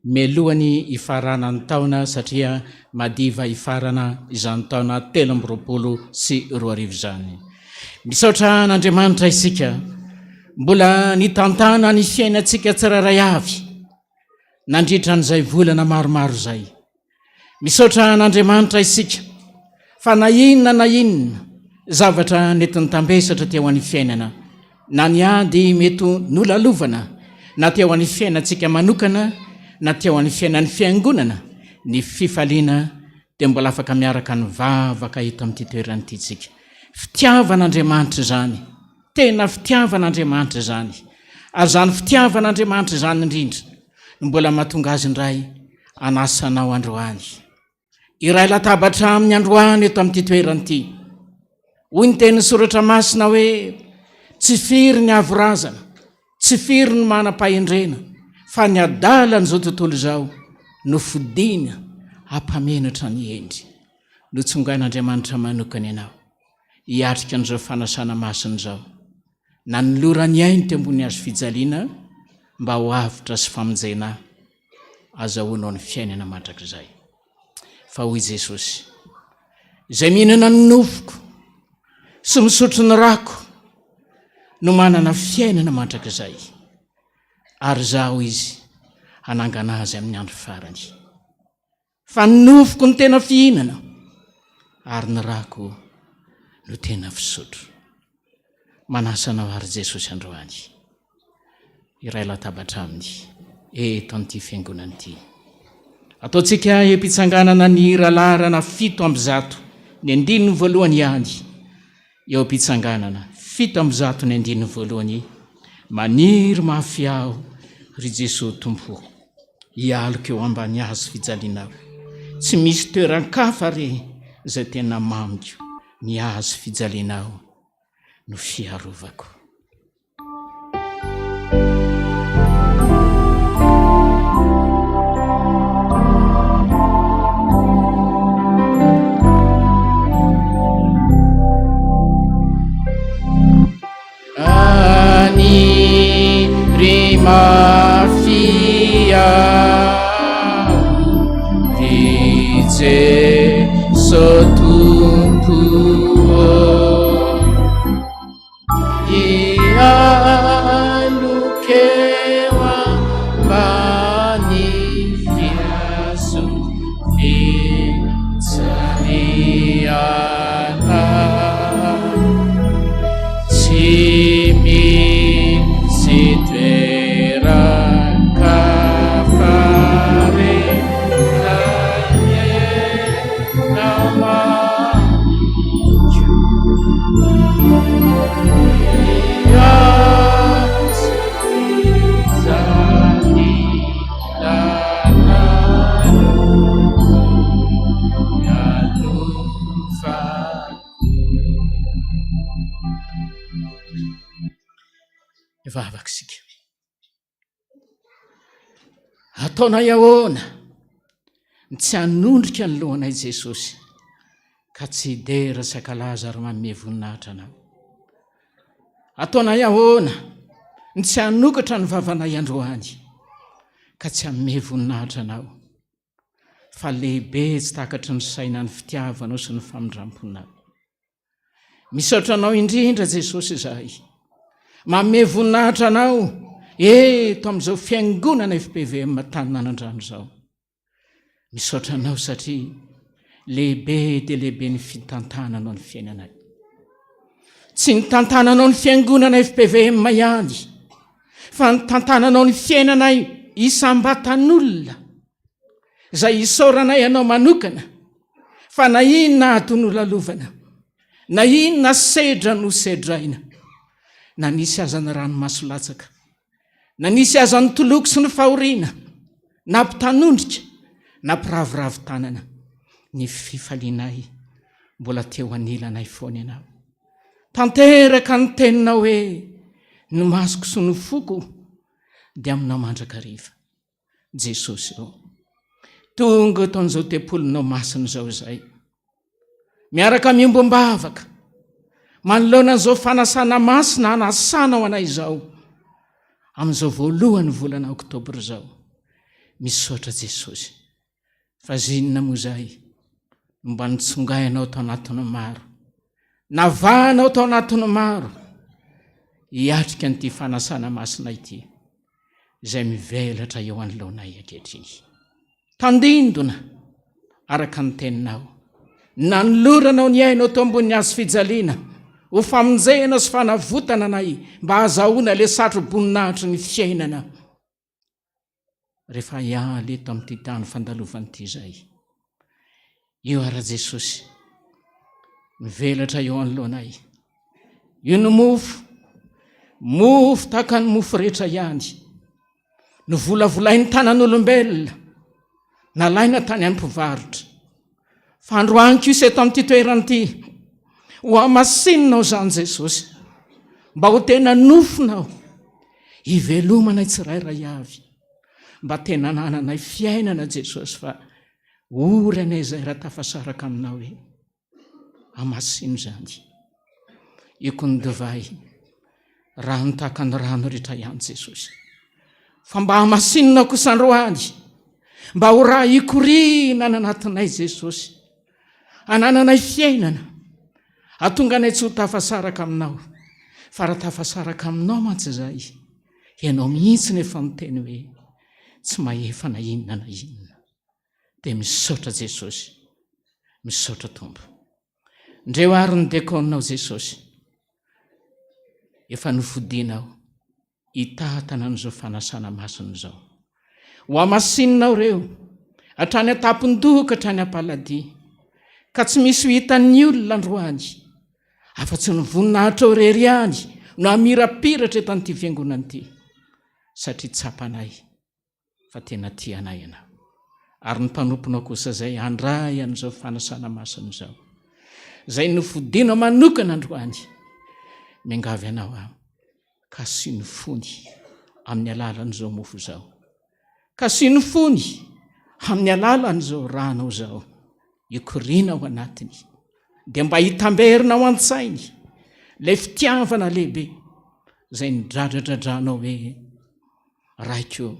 melohany ifarana ny taona satria madiva ifarana izany taona 2020 sy 2020 zany. Misaotra n'Andriamanitra isika mbola nitantana ny fiainantsika tsiraray avy nandritra n'izay volana maromaro zay. Misaotra n'Andriamanitra isika fa na inona zavatra netiny tambesatra teo amin'ny fiainana, na ny ady mety nolalovana na teo amin'ny fiainantsika manokana na teo amin'ny fiainan'ny fiangonana, ny fifaliana dia mbola afaka miaraka ny vavaka eto amin'ity toerana ity tsika. Fitiavan'Andriamanitra zany, tena fitiavan'Andriamanitra zany, ary zany fitiavan'Andriamanitra zany indrindra mbola mahatonga azy indray anasanao androany. Iray latabatra amin'ny androany eto amin'ity toerana ity. Hoy ny teny soratra masina hoe tsy firy ny avorazana, tsy firy ny manam-pahendrena, fa ny adala n'izao tontolo izao no fidina hampamenatra ny endry. Notsongain'Andriamanitra manokana ianao hiatrika an'izao fanasana masina izao, na ny lorany ainy teo ambony hazo fijaliana mba ho avitra sy famonjena azahoanao ny fiainana mandrakizay. Fa hoy Jesosy, izay mihinana ny nofoko sy misotro ny rako no manana fiainana mandrakizay, ary zaho izy hanangana azy amin'ny andro farany. Fa ny nofoko no tena fihinana, ary ny rako no tena fisotro. Manasanao ary Jesosy androany. Iray latabatra aminy eto amin'ity fiangonana ity. Ataontsika epitsanganana ny ralarana 700 ny andininy voalohany ihany. Eo epitsanganana 700 ny andininy voalohany. Maniry mafy aho ry Jesosy Tompo, hialoko eo ambany hazo fijalianao. Tsy misy toeran-kafa re izay tena mamiko, ny hazo fijalianao no fiarovako. Mafia dice sotumpu ialukewa manifiasu insaniana simi situe vavakisika. Ataona yahoana tsy hanondrika ny lohanay Jesosy ka tsy dera sakalaza ary manome voninahitra anao. Ataona yahoana tsy hanokatra ny vavanay androany ka tsy hanome voninahitra anao. Fa lehibe tsy takatry ny saina ny fitiavanao sy ny famindramponao. Misaotra anao indrindra Jesosy izahay, manome voninahitra anao eto amin'izao fiangonana FPVM Taninanandrano izao. Misaotra anao satria lehibe dia lehibe ny fitantananao ny fiainanay. Tsy ny tantananao ny fiangonana FPVM ihany, fa ny tantananao ny fiainanay isam-batan'olona izay isaoranay anao manokana. Fa na inona ato nolalovana, na inona sedra no sedraina, na nisy azany rano masolatsaka, na nisy azany toloko sy ny fahoriana, na mpitanondrika na mpiravoravo tanana, ny fifalinay mbola teo anilanay foana ianao. Tanteraka ny teninao hoe ny masoko sy ny foko dia aminao mandrakariva. Jesosy eo tonga taon'izao tempolinao masina izao izay, miaraka miombombavaka manoloana an'izao fanasana masina anasanao anay izao amin'izao voalohany volana Oktobra izao. misaotra Jesosy fa zinona moa zay mba nitsongainao tao anatiny maro, navanao tao anatiny maro hiatrika an'ity fanasana masina ity izay mivelatra eo anoloanay ankehitriny. Tandindona araka ny teninao, nanoloranao ny ainao tao ambony hazo fijaliana, ho famonjena sy fanavotana anay mba hazahoana le satro-boninahitry ny fiainana rehefa hialy eto amin'ity tany fandalovan'ity zay. Io ara Jesosy mivelatra eo anoloanay. Io ny mofo tahaka ny mofo rehetra ihany, no volavolain'ny tanan'olombelona, nalaina tany amin'ny mpivarotra. Fa androany kosa eto amin'ity toeranyity, ho amasinonao zany Jesosy, mba ho tena nofonao hivelomanay tsirairay avy, mba tena nananay fiainana Jesosy. Fa ory anay zay raha tafasaraka aminao hoe amasino zany. Iko ny divay rano tahaka ny rano rehetra ihany Jesosy, fa mba amasinonao kosa androany, mba ho raha hikorinana anatinay Jesosy, anananay fiainana, atonga anay tsy ho tafasaraka aminao. Fa raha tafasaraka aminao mantsy zay, ianao mihitsy nefa miteny hoe tsy mahefa na inona na inona. Dia misaotra Jesosy, misaotra Tompo. Ndreo ary ny dekonao Jesosy, efa nofodinao hitatana an'izao fanasana masina zao. Ho amasinonao reo hatrany atapon-doka hatrany am-paladia, ka tsy misy ho hitan'ny olona androany afa-tsy ny voninahitra ao rery ihany no amirapiratra eto an'ity fiangonana ity, satria tsapanay fa tena tianay ianao. Ary ny mpanomponao kosa zay handray an'izao fanasana masina zao, zay nofodinao manokana androany, miangavy anao ka sy ny fony amin'ny alalan'izao mofo zao, ka sy ny fony amin'ny alalan'izao rano zao ikorina ao anatiny, dia mba hitamberinao an-tsainy le fitiavana lehibe zay nidradradradrahnao hoe raiko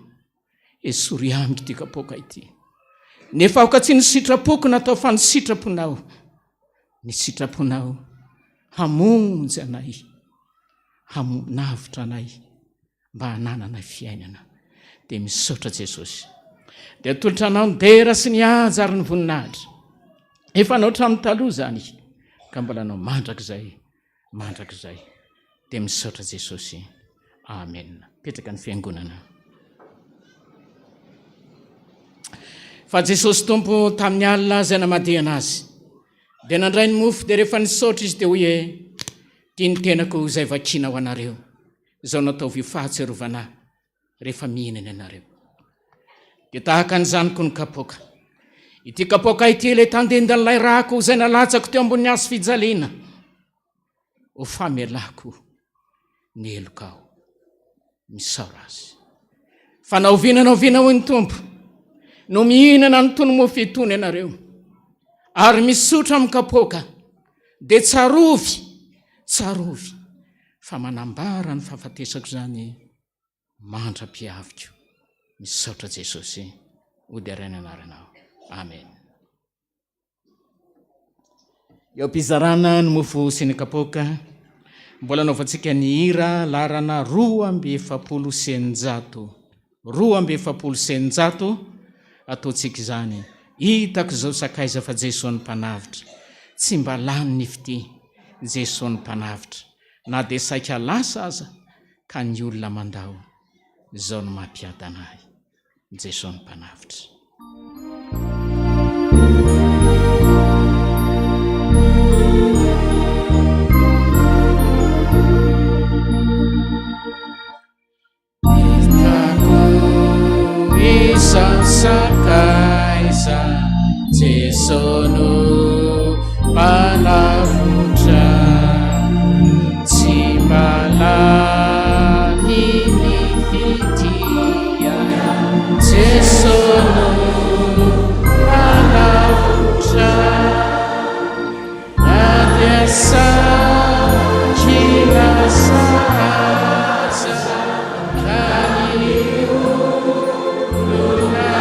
esory amiko ity kapoka ity. Nefa aoka tsy ny sitrapoko natao fa ny sitraponao, ny sitraponao hamonjy anay, hamonavitra anay mba hananana fiainana. Dia misaotra Jesosy, dia tolotra anao ny dera sy ny haja ary ny voninahitra efa nao hatramin'ny taloha zany, ka mbola anao mandrakizay. Dia misaotra Jesosy. Amen. Petraka ny fiangonana. Fa Jesosy Tompo tamin'ny alina zay namadihy anazy, dia nandray ny mofo, dia rehefa nisaotra izy dia hoe tia ny tenako izay vakiana ho anareo, izao natao fahatserovana rehefa mihinana ianareo. Dia tahaka ny zaniko ny kapoka, ity kapoka ity le tandendalay rako izay nalatsako teo ambony hazo fijaliana, ho famelako ny elokao misaora azy. Fa naovinanao ny Tompo, no mihinana ny tony mofo itony ianareo, ary misotra amin'ny kapoka, dia tsarovy fa manambara ny fahafatesako zany mandra-piaviko. Misaotra Jesosy, odiarany anaranao. Amen. Eo am-pizarana ny mofo sy ny kapoka, mbola anaovantsika ny hira larana 2:700 ataontsika izany. Hitako izao sakaiza fa Jesosy ny mpanavitra, tsy mba lany ny fity, Jesosy ny mpanavitra, na dia saika lasa aza ka ny olona mandao, izao no mampiady anahy, Jesosy ny mpanavitra. Sakaiza Jesosy no mpanavitra, tsy mba lany ny fitia, Jesosy no mpanavitra, na dia sakina saza, ka ny olona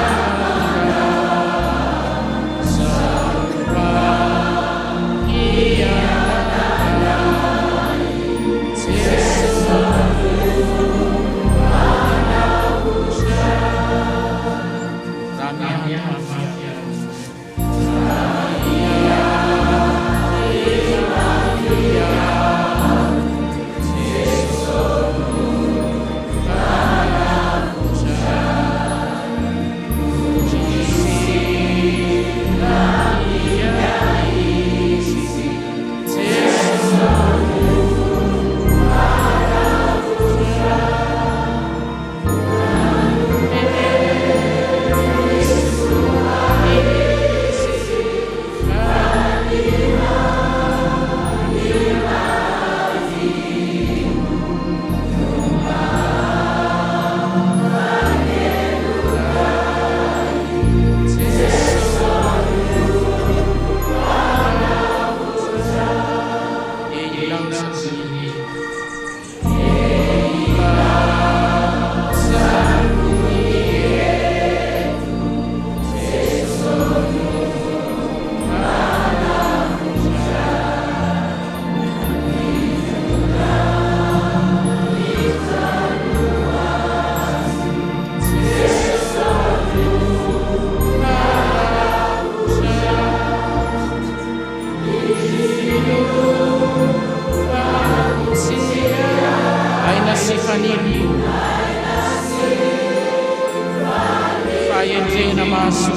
fahendrena maso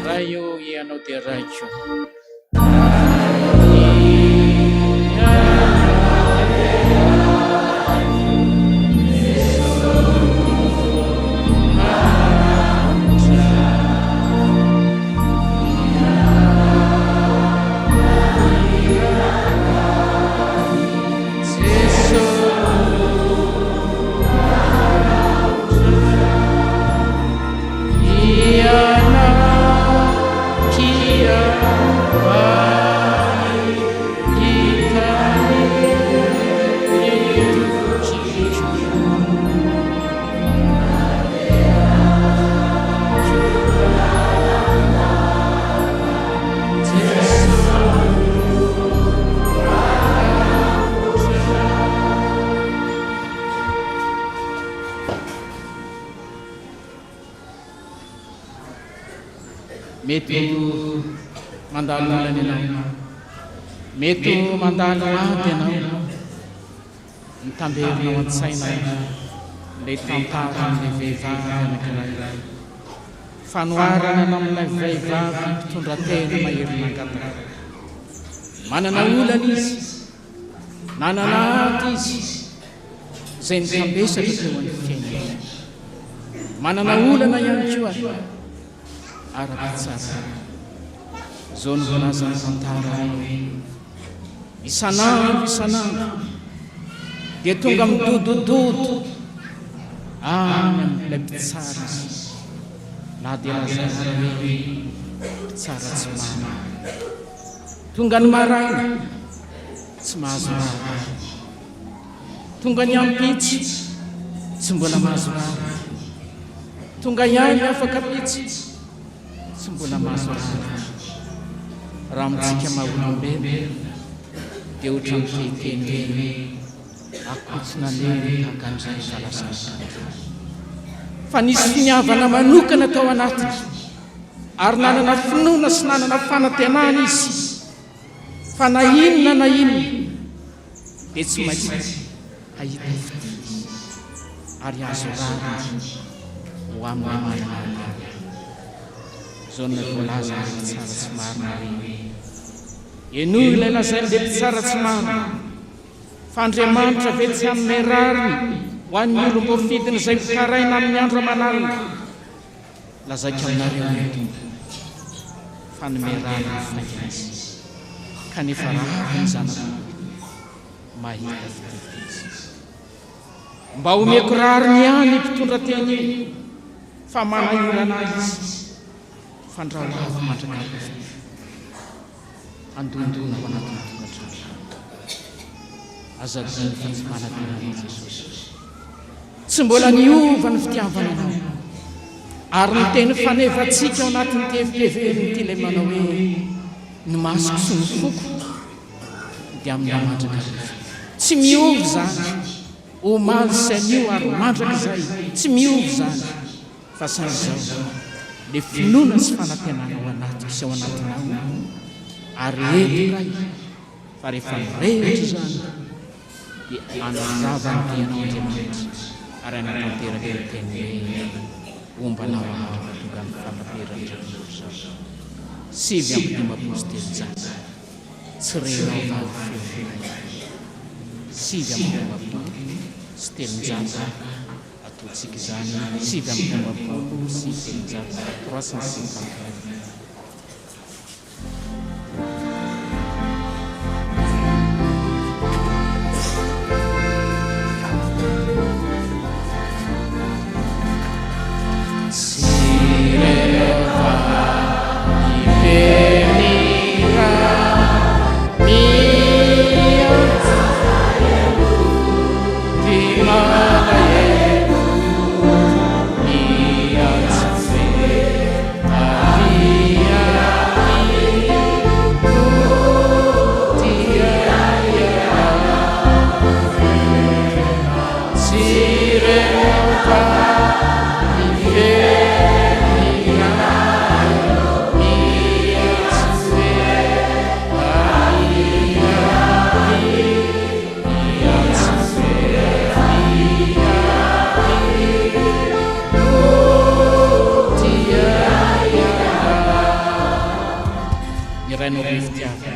raha io ianao dia raiko mety mandalo olana ianao mety mandalo aty ianao mitamberinao an-tsaina ilay tantara amin'ilay vehivavy anankiray fanoarana anao amin'ilay vehivavy mpitondra tena mahery-mangataka manana olana izy nanana aty izy izay nitambesaka teo amin'ny fiainana manana olana ihany koa ara-pitsara zao ny volazany tantara isanandro dia tonga midodododo any amin'ilay mpitsara na dia lazana hoe mpitsara tsy mana tonga ny maraina tsy mahazo rara tonga ny ampitsy tsy mbola mahazo rara tonga ihany afaka pitsy tsy mbola mahazo rara raha mitsika maha-olombelona dia ohatra mikeikeny hoe akotsina neny akandray falasana fa nisy finiavana manokana tao anatiny ary nanana finoana sy nanana fanantenana izy fa na inona na inona dia tsy maintsy ahita fity ary azo rara ho amin'ny manana zao ny voalaza ny mpitsara tsy marina hoe enoy ilay lazain'ilay mpitsara tsy marina fa Andriamanitra ve tsy amin'ny rariny ho an'ny olom-bofidiny izay mikaraina amin'ny andro amanalina lazaika aminareo ny tompo fa ny merariny faingazy kanefa raha ny zanak'olona mahita fitetizy mba omeko rariny ihany mpitondra teny fa manahirana izy fandrahoava mandrak'azy andondona ho anatin'ny tokantrano azadiny fa tsy manadinan'i Jesosy tsy mbola niova ny fitiavana anao ary ny teny fanevantsika ao anatin'ny FPVM ty ilay manao hoe ny masoko sy ny foko dia amin'ny mandrak'azy tsy miovy zany omaly sy anio ary mandraka izay tsy miovy zany fa saizao le finoana sy fanantenana ao anatiko sy ao anatinao ary eto ray fa rehefa mirehetra zany dia anazava ny teanao Andriamanitra ary anatanteraka ny teny hoe ombanao anao tonga ny fanateran-Andriamanitra zao 7 apostely-jaza tsy renao valo feo 7 apostely sy telonjaza ataontsika izany 7 apostely sy telonjaza 350. Amen. Ireno riftiava.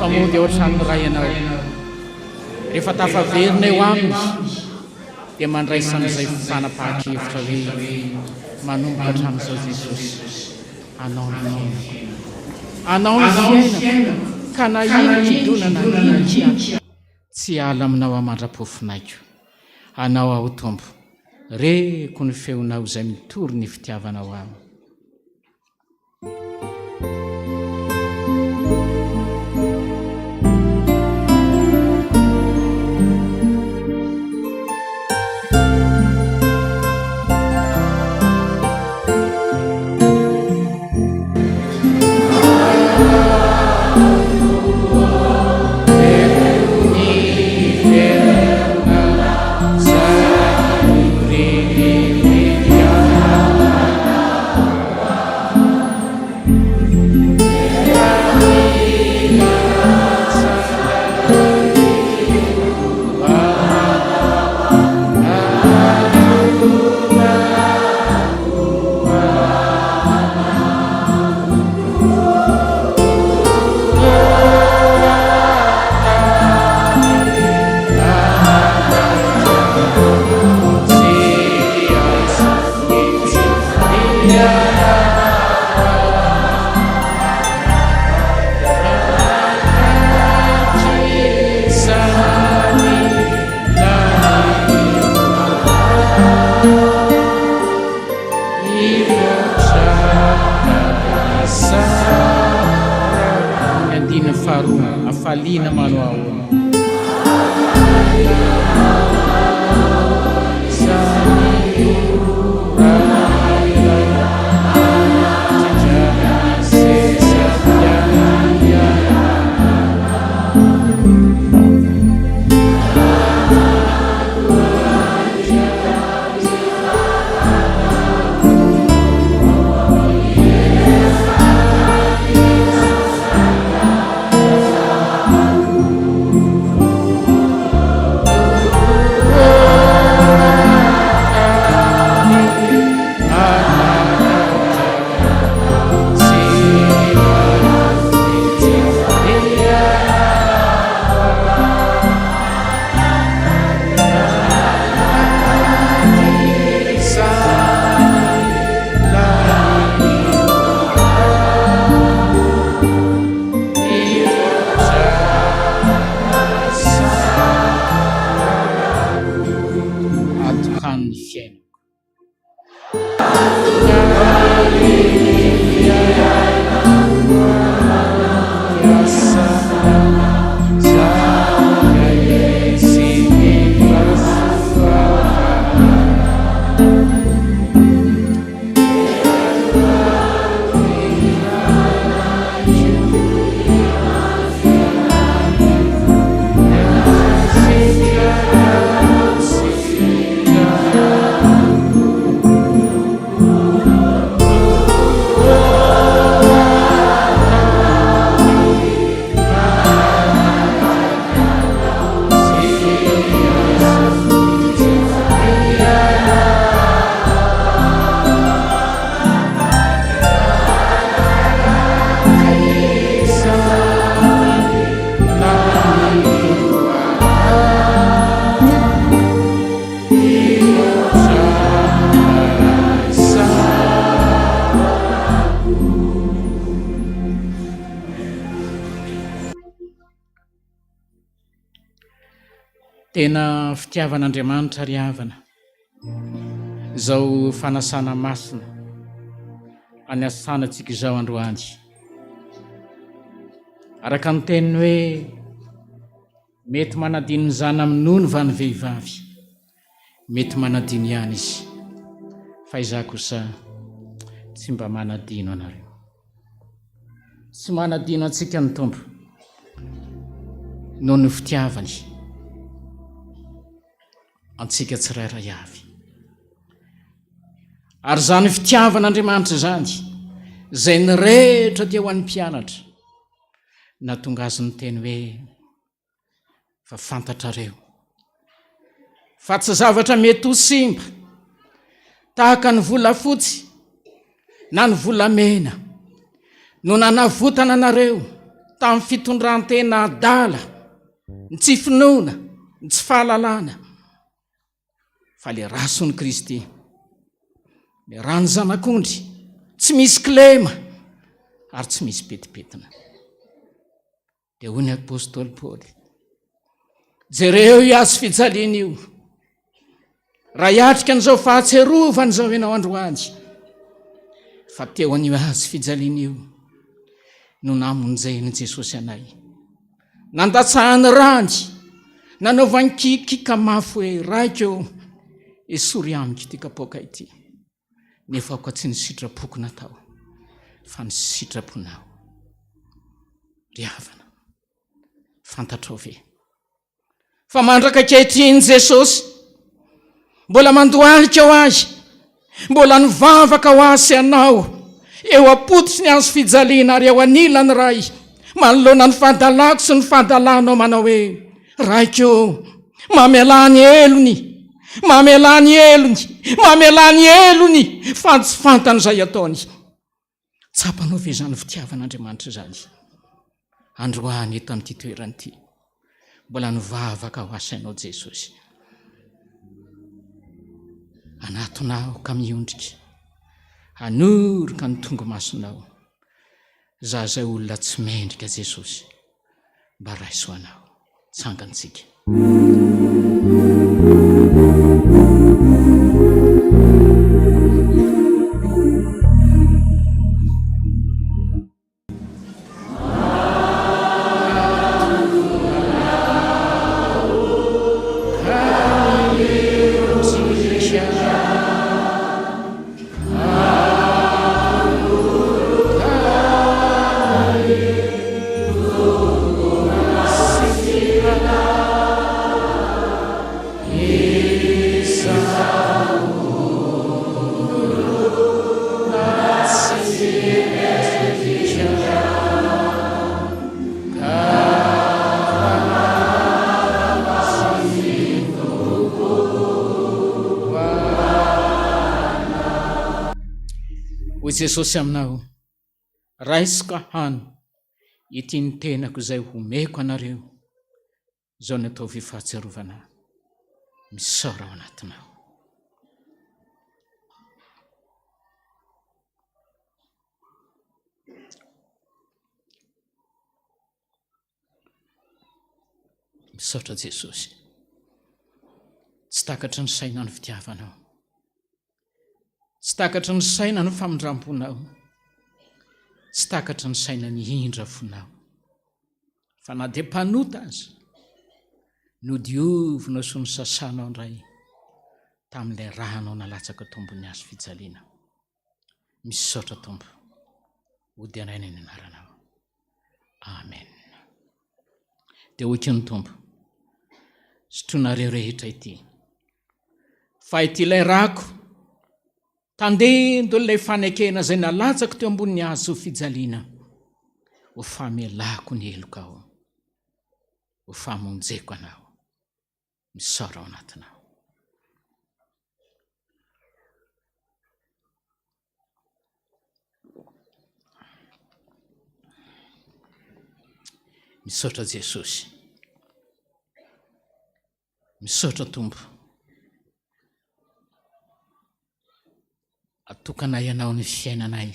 Mody ohatrany ray ianao rehefa tafaverina eo aminy dia mandraisan'izay fanapahan-kevitra hoe manomboka hatramin'izao Jesosy anao ny fiaina ka na ino kidonana ninika tsy ala aminao amandra-pofinaiko anao aho Tompo reko ny feonao izay mitory ny fitiavanao aminy. Afalina mano ao fiainako. Tena fitiavan'Andriamanitra ry havana izao fanasana masina aniasanantsika izao androany. Araka ny teniny hoe mety manadino ny zana amin'ony va ny vehivavy, mety manadino ihany izy, fa izaho kosa tsy mba manadino anareo. Tsy manadino antsika ny Tompo noho ny fitiavany antsika tsirairay avy. Ary zany fitiavan'Andriamanitra zany izay nyrehetra dia ho an'ny mpianatra nahatonga azy ny teny hoe fa fantatrareo fa tsy zavatra mety ho simba tahaka ny volafotsy na ny volamena no nanavotana anareo tamin'ny fitondrantena adala, ny tsy finoana, ny tsy fahalalana, fa le rason'i Kristy, le rany zanak'ondry, tsy misy kilema ary tsy misy petipetina. Dia hoy ny apôstôly Paoly, jereo iazo fijaliana io, raha hiatrika an'izao fahatserovana izao ianao androany, fa teo an'io azo fijaliana io no namonjeny Jesosy anay, nandatsahany rany, nanaovany kikika mafy hoe raikeo esory amiko ity kapoaka ity, nefa aoka tsy ny sitrapoko natao fa ny sitraponao. Ry havana, fantatrao ve fa mandraka ankehitriny Jesosy mbola mandohalika ho azy, mbola nivavaka ho azy anao eo apototry ny azo fijaliana ary eo anilany ray manoloana ny fahadalako sy ny fahadalanao manao hoe raikeo mamelany elony, mamelany elony, mamelany elony, fa tsy fantany izay ataony. Tsapanao ve zany fitiavan'Andriamanitra zany androany eto amin'ity toerana ity? Mbola nivavaka ho asainao Jesosy, anatonao ka miondrika, anoroka ny tongo masonao, za zay olona tsy mendrika Jesosy, mba raisoanao. Tsangantsika. Hoy Jesosy aminao, raisika hany ity ny tenako izay homeko anareo, izao ny ataovy fahatserovana misora ao anatinao. Misaotra Jesosy, tsy takatra ny saina ny fitiavanao. tsy takatry ny saina ny famindram-ponao, tsy takatry ny saina ny indra fonao, fa na dia mpanota aza no diovinao sy ny sasanao indray tamin'ilay rahanao nalatsaka tombony azo fijaliana. Misaotra Tompo, hodianaina ny anaranao. Amen. Dia hoiky ny Tompo, sotroinareo rehetra ity, fa ity ilay rako tandendo ilay fanekena zay nalatsako teo ambony hazo fijaliana, ho famelako ny heloka ao, ho famonjeko anao, misaora ao anatinao. Misaotra Jesosy, misaotra Tompo, atokanay ianao ny fiainanay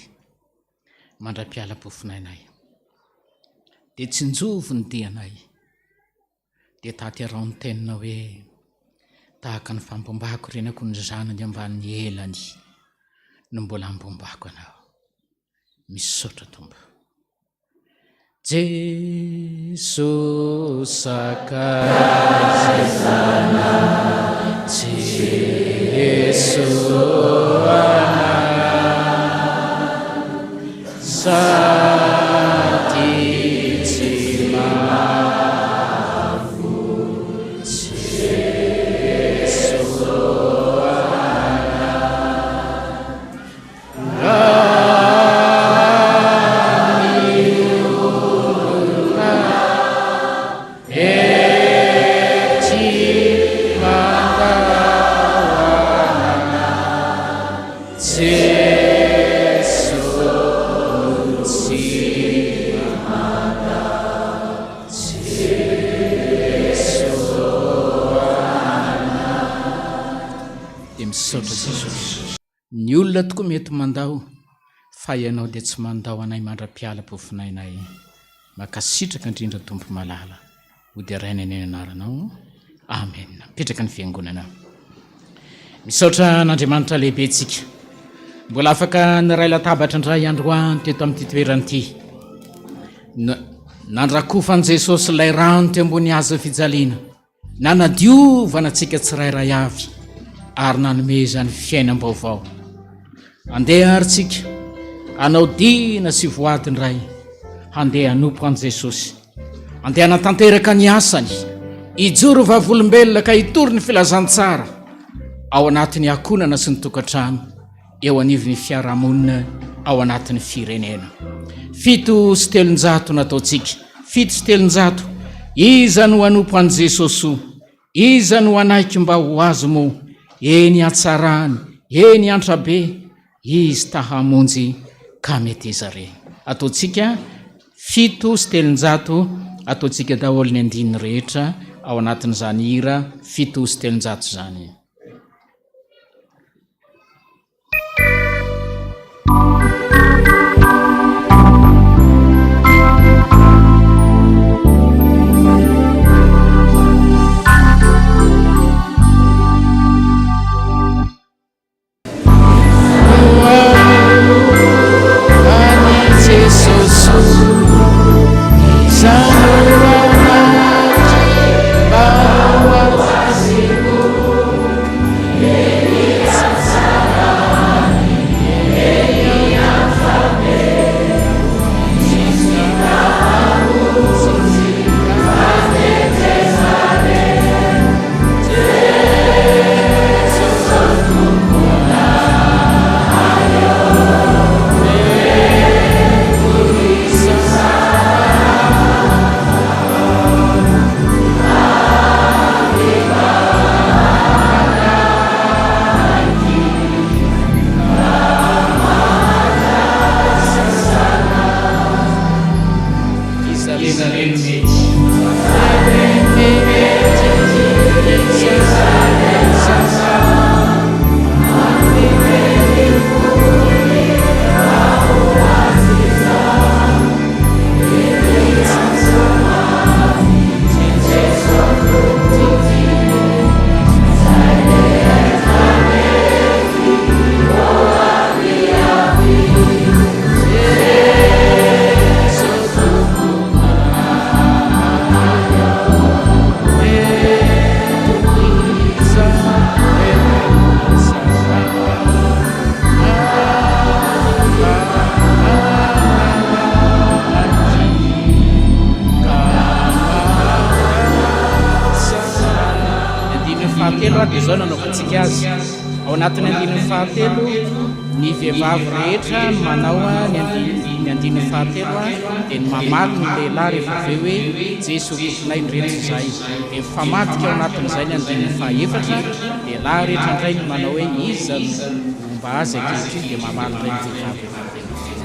mandra-pialam-pofonainay, dia tsinjovo ny dianay, dia taterao ny teninao hoe tahaka ny fambombako renako ny zanany amban'ny elany no mbola ambombako anao. Misaotra Tompo. Jesosy sakazana, Jesosy sati tsy mafo, Jesosy ny olona toko mety mandao, fa ianao dia tsy mandao anay mandra-pialam-pofinainay. Makasitraka indrindra Tompo malala, ho dia raina ny anaranao. Amen. Petraka ny Fiangonana. Misaotra n'Andriamanitra lehibe tsika, mbola afaka ny ray latabatra indray androany teto amin'ity toeranyity, nandrakofan' Jesosy ilay rano teo ambony hazo fijaliana, nanadiovana antsika tsirairay avy, ary nanomezany fiainam-baovao. Andeha arytsika hanao dina sy voadiny ray, handeha hanompo an' Jesosy, andeha natanteraka ny asany, ijoro vavolombelona ka hitory ny filazantsara ao anatin'ny akonana sy ny tokantrano, eo anivon'ny fiarahamonina, ao anatin'ny firenena. 700 nataontsika, 700. Iza no hanompo an' Jesosy, iza no hanaiky mba ho azo mo, eny atsarany, eny antrabe, izy tahamonjy ka mety zare. Ataontsika 700, ataontsika daholo ny andiny rehetra ao anatin'izany hira 700 zany. fandraisantsika azy ao anatin'ny andininy fahatelo ny vehivavy rehetra no manao ny andininy fahatelo dia ny mamaly ny lehilahy rehefa avy hoe jesosy tomponay ndretsy izay dia mifamadika ao anatin'izay ny andininy fahaefatra lehilahy rehetra indray no manao hoe iza omba azy akehitriny dia mamaly indray ny vehivavy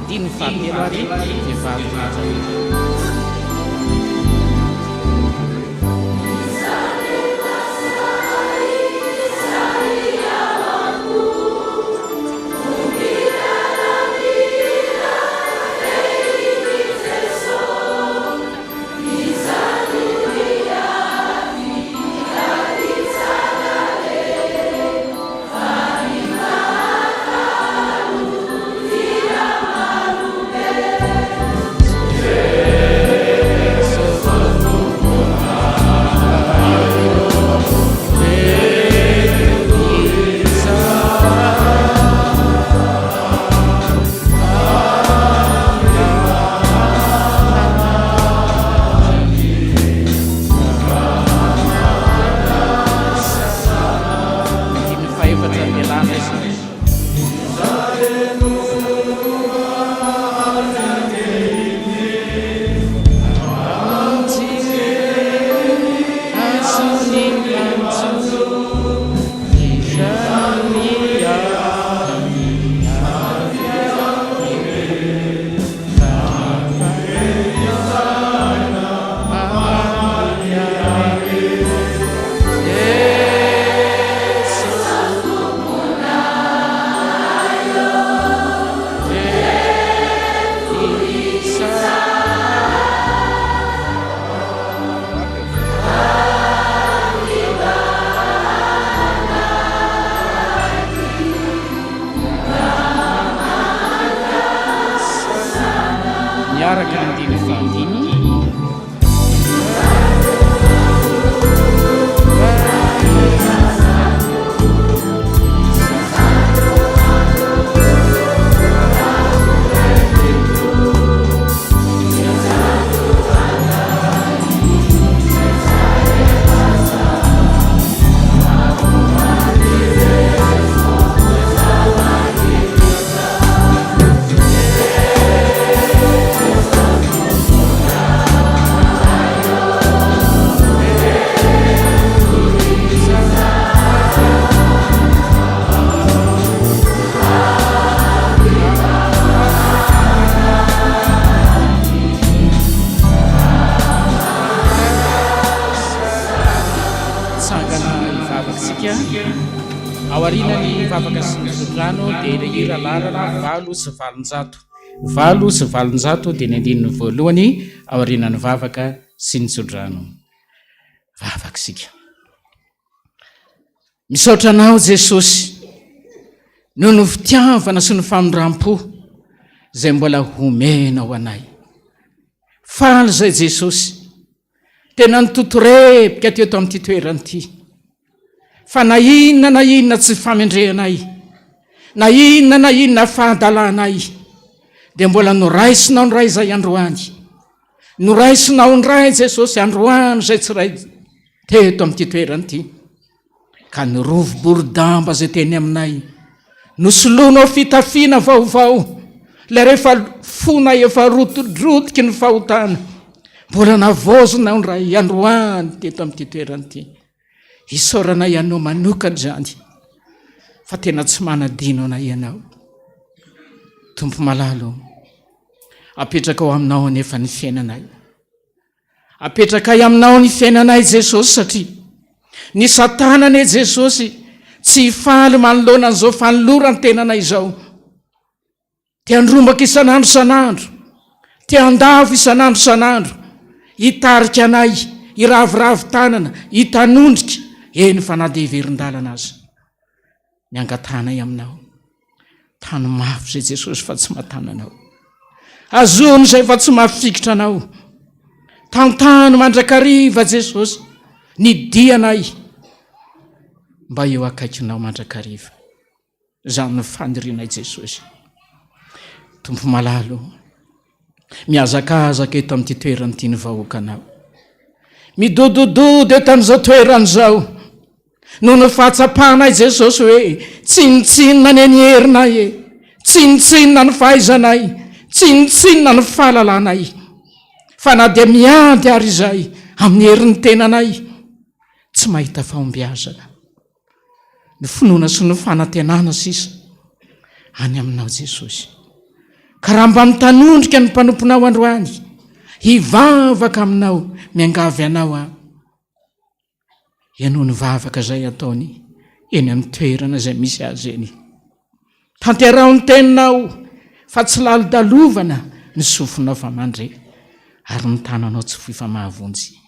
andininy fahatelo ary vehivavy rehetra aorinany vavaka sy nyzodrano dia ira larana valo sy valonjato dia ny andininy voalohany aorinany vavaka sy nyzodrano vavaka sika misaotra anao jesosy noho ny fitiavana sy ny famindram-po zay mbola homenao anay faly zay jesosy tena nytotorepika teo to amin'ity toerany ity fa na inona tsy famendrehanay na inona fahadalanay dia mbola noraisinao ndray zay androany noraisinao ndray jesosy androany zay tsy ray teto amin'ity toerany ity ka nirovo-borodamba zay teny aminay nosoloanao fitafiana vaovao la rehefa fona efa rotodrotiky ny fahotana mbola navozonao ndray androany teto amin'ity toerany ity isaorana ianao manokany zany fa tena tsy manadino anay ianao tompo malalo apetraka ao aminao anefa ny fiainanay apetraka aminao ny fiainanay jesosy satria ny satanane jesosy tsy faly manoloana an'izao fanolorany tenanay izao tia andrombaka isan'andro san'andro tia andavo isan'andro san'andro hitarika anay hiraviravo tanana hitanondrika eny fa na dia hiverin-dalana azy ny angatanay aminao tany mafy zay jesosy fa tsy matananao azony zay fa tsy mafikitra anao tantany mandrakariva jesosy ny dianay mba eo akaikinao mandrakariva zany ny fanirinay jesosy tompo malalo miazakazaka eto amin'ity toerany ity ny vahoakanao midododody eto amin'izao toerany zao no ny fahatsapahnay Jesosy hoe tsinitsinina ny any herinay tsinitsinina ny fahaizanay tsinitsinina ny fahalalanay fa na dia miady ary izay amin'ny herin'ny tenanay tsy mahita fahombiazana ny finoana sy ny fanantenana sisa any aminao Jesosy ka raha mba mitanondrika ny mpanomponao androany hivavaka aminao miangavy anao ianao ny vavaka izay ataony eny amin'ny toerana izay misy azy eny tanterao ny teninao fa tsy lalidalovana ny sofinao fa mandre ary ny tananao tsy fifa mahavonjy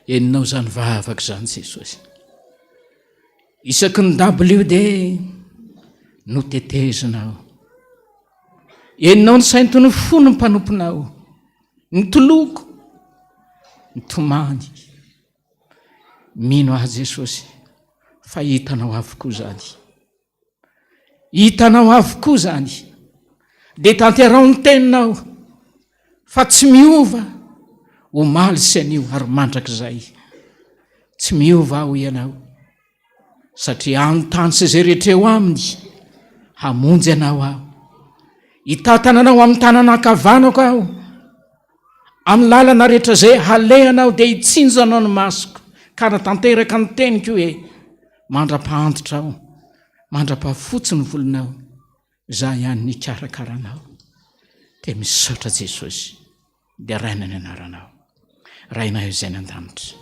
eninao zany vavaka zany Jesosy isaky ny WD no tetezinao eninao ny sainto ny fo ny mpanomponao ny toloko ny tomany mino azy Jesosy fa hitanao avokoa zany hitanao avokoa zany dia tanterao ny teninao fa tsy miova omaly sy anio ary mandrak'izay tsy miova aho ianao satria anontany sy zay rehetra eo aminy hamonjy anao aho hitatananao amin'ny tanana ankavanako aho amin'ny lalana rehetra zay halehanao dia hitsinjanao ny masoko ka natanteraka ny teniko hoe mandra-pahantotra aho mandra-pahafotsy ny volonao za ihany nikarakaranao dia misaotra Jesosy dia raina ny anaranao rainao izay ny an-danitra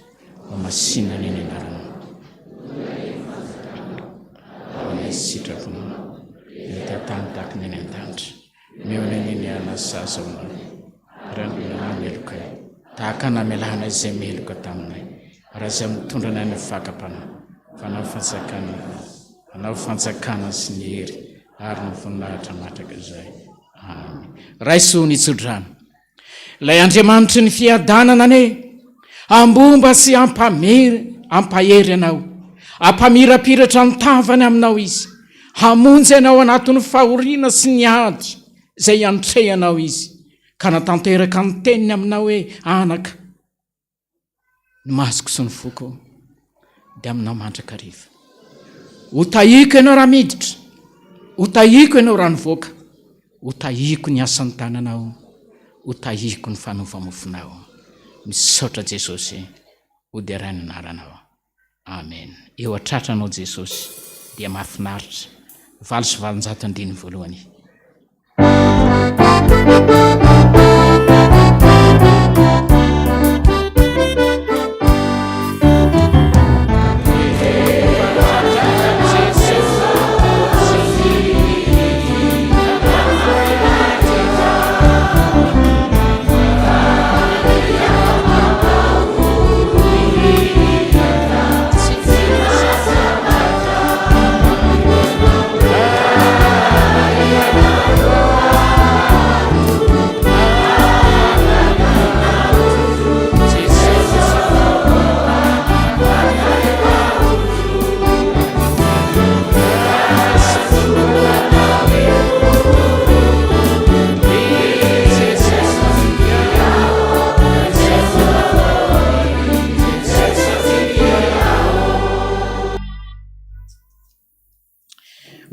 masina ny anaranao sitraponao mitatany taky ny an-danitra meonany ny anasazaonao randrana meloka tahaka namelana izay meloka taminay raha izay mitondranay ny fakapana fanao fanjakana fanao fanjakana sy ny hery ary ny voninahitra matraka izay amen raiso ny tsodrano lay Andriamanitry ny fiadanana ane ambomba sy ampahery anao ampamirapiratra ny tavany aminao izy hamonjy anao anatin'ny fahoriana sy ny ady izay anotrehanao izy ka natanteraka ny teniny aminao hoe anaka ny masoko sy ny foko dia aminao mandrakariva hotahiko ianao raha miditra hotahiko ianao raha nivoaka hotahiko ny asan'ny tananao hotahiko ny fanovamofonao misaotra Jesosy ho dia ray ny anaranao amen eo atratranao Jesosy dia mahafinaritra valo sy valonjato andiny voalohany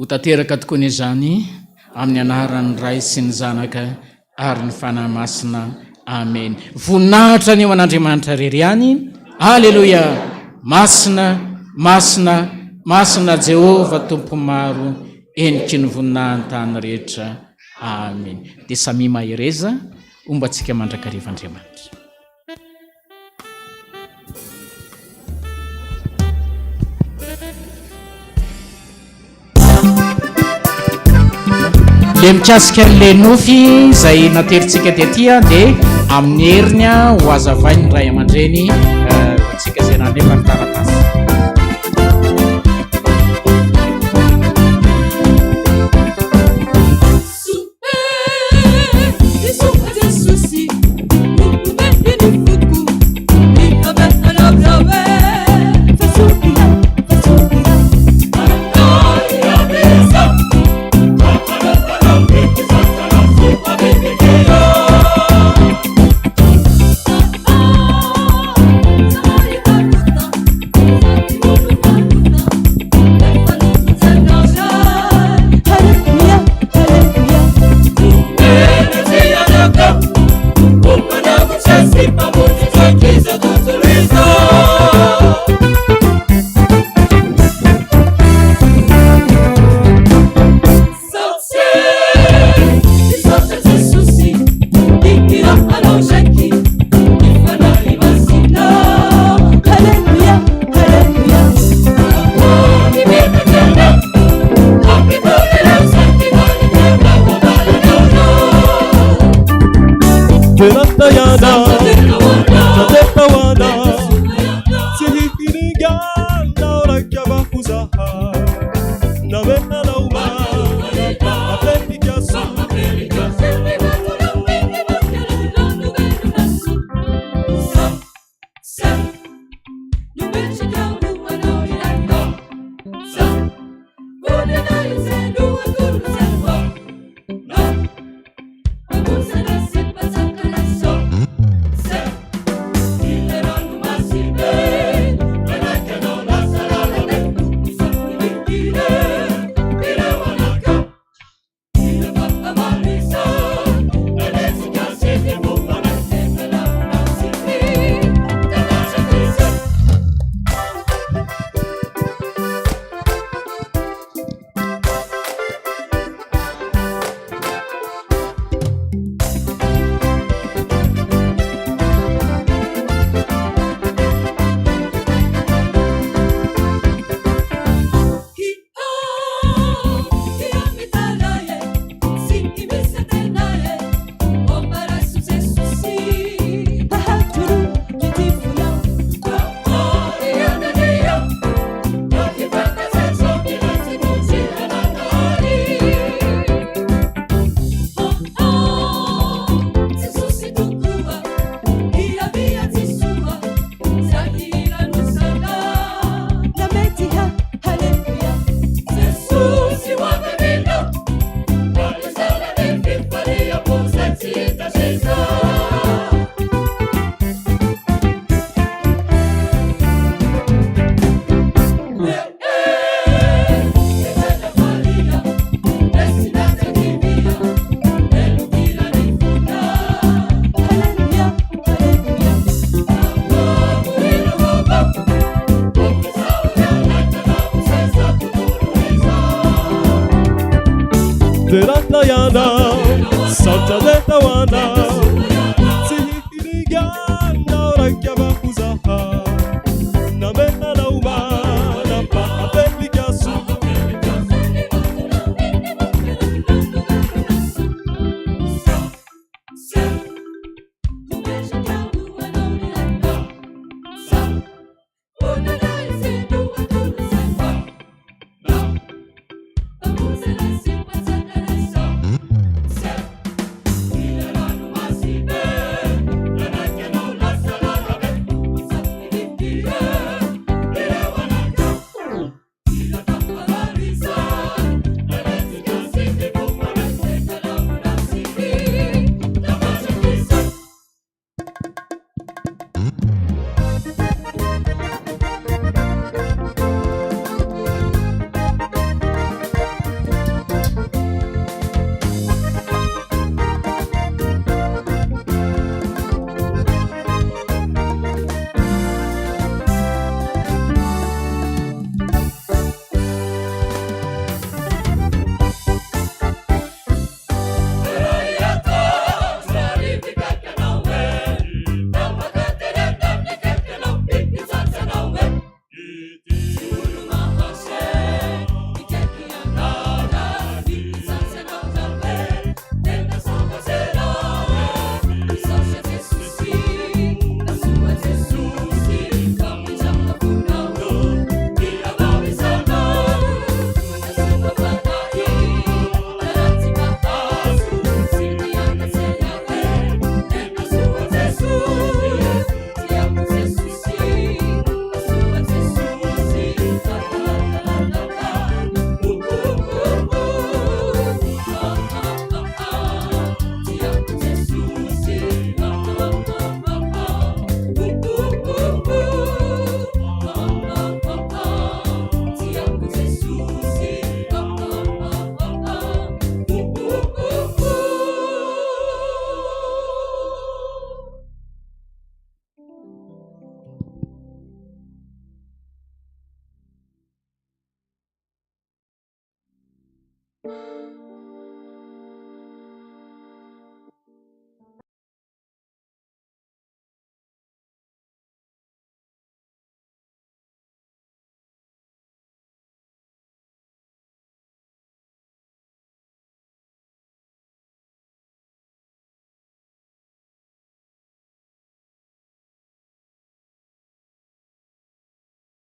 tateraka tokoa ny zany amin'ny anaran'ny Ray sy ny Zanaka ary ny fanahy masina amen voninahitra ny eo an'Andriamanitra rery any alleluia masina masina masina Jehova tompo maro eniky ny voninahintany rehetra amen dia samy mahereza ombantsika mandrakariva Andriamanitra le mikasika n'le nofy izay nateritsika tetia dia amin'ny heriny ho azavainy ny ray aman-dreny tsika izay nandefa ny taratasy Yesu Jesús,